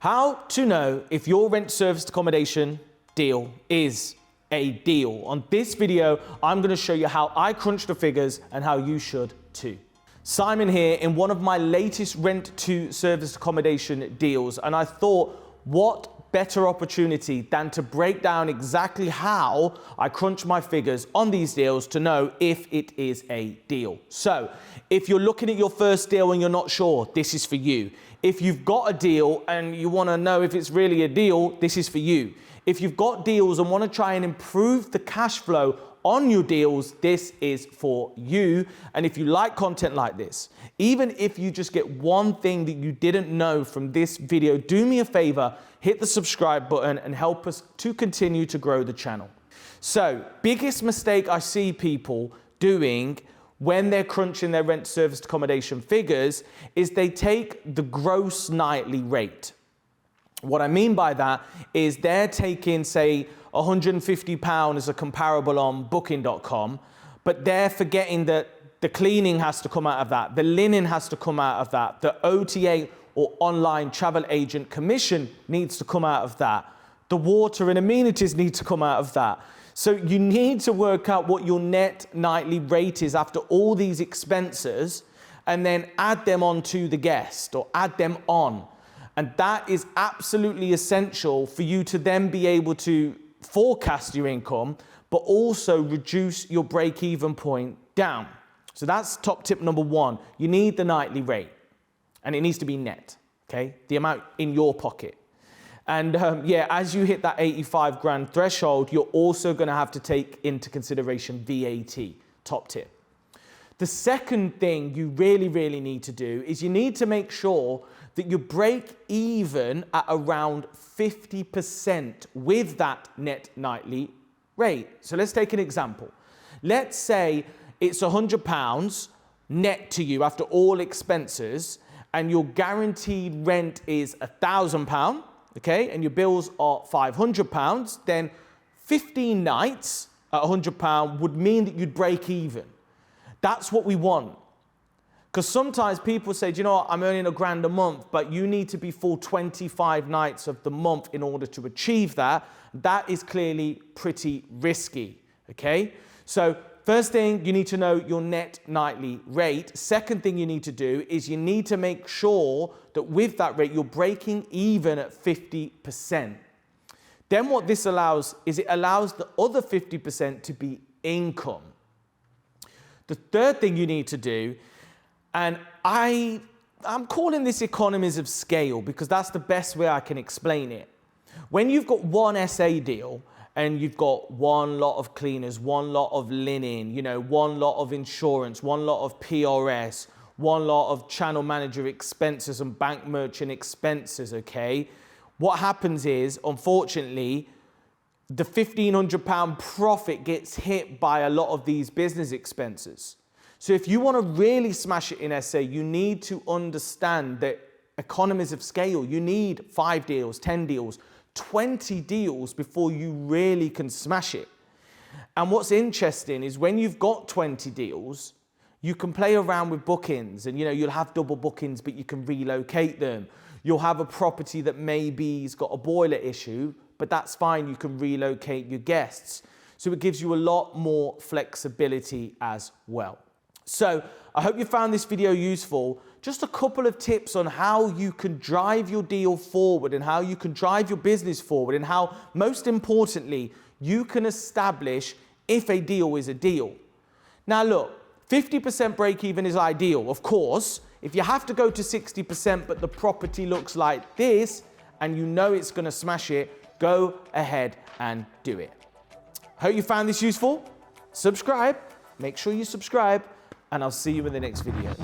How to know if your rent serviced accommodation deal is a deal. On this video, I'm going to show you how I crunch the figures and how you should too. Simon here in one of my latest rent to serviced accommodation deals, and I thought, what better opportunity than to break down exactly how I crunch my figures on these deals to know if it is a deal. So if you're looking at your first deal and you're not sure, this is for you. If you've got a deal and you want to know if it's really a deal, this is for you. If you've got deals and want to try and improve the cash flow on your deals, this is for you. And if you like content like this, even if you just get one thing that you didn't know from this video, do me a favor, hit the subscribe button and help us to continue to grow the channel. So, biggest mistake I see people doing when they're crunching their rent serviced accommodation figures is they take the gross nightly rate. What I mean by that is they're taking, say, £150 as a comparable on booking.com, but they're forgetting that the cleaning has to come out of that, the linen has to come out of that, the OTA or online travel agent commission needs to come out of that, the water and amenities need to come out of that. So you need to work out what your net nightly rate is after all these expenses and then add them on to the guest or add them on. And that is absolutely essential for you to then be able to forecast your income, but also reduce your break-even point down. So that's top tip number one. You need the nightly rate and it needs to be net, okay? The amount in your pocket. And yeah, as you hit that 85 grand threshold, you're also gonna have to take into consideration VAT, top tip. The second thing you really need to do is you need to make sure that you break even at around 50% with that net nightly rate. So let's take an example. Let's say it's £100 net to you after all expenses and your guaranteed rent is £1,000, okay, and your bills are £500, then 15 nights at £100 would mean that you'd break even. That's what we want. Because sometimes people say, do you know what, I'm earning £1,000 a month, but you need to be full 25 nights of the month in order to achieve that. That is clearly pretty risky, okay? So first thing, you need to know your net nightly rate. Second thing you need to do is you need to make sure that with that rate, you're breaking even at 50%. Then what this allows is it allows the other 50% to be income. The third thing you need to do, and I'm calling this economies of scale because that's the best way I can explain it. When you've got one SA deal and you've got one lot of cleaners, one lot of linen, you know, one lot of insurance, one lot of PRS, one lot of channel manager expenses and bank merchant expenses, okay? What happens is, unfortunately, the £1,500 profit gets hit by a lot of these business expenses. So if you want to really smash it in SA, you need to understand that economies of scale. You need 5 deals, 10 deals, 20 deals before you really can smash it. And what's interesting is when you've got 20 deals, you can play around with bookings and, you know, you'll have double bookings, but you can relocate them. You'll have a property that maybe's got a boiler issue, but that's fine. You can relocate your guests. So it gives you a lot more flexibility as well. So I hope you found this video useful. Just a couple of tips on how you can drive your deal forward and how you can drive your business forward and how, most importantly, you can establish if a deal is a deal. Now look, 50% break even is ideal, of course. If you have to go to 60% but the property looks like this and you know it's going to smash it, go ahead and do it. Hope you found this useful. Subscribe. Make sure you subscribe. And I'll see you in the next video.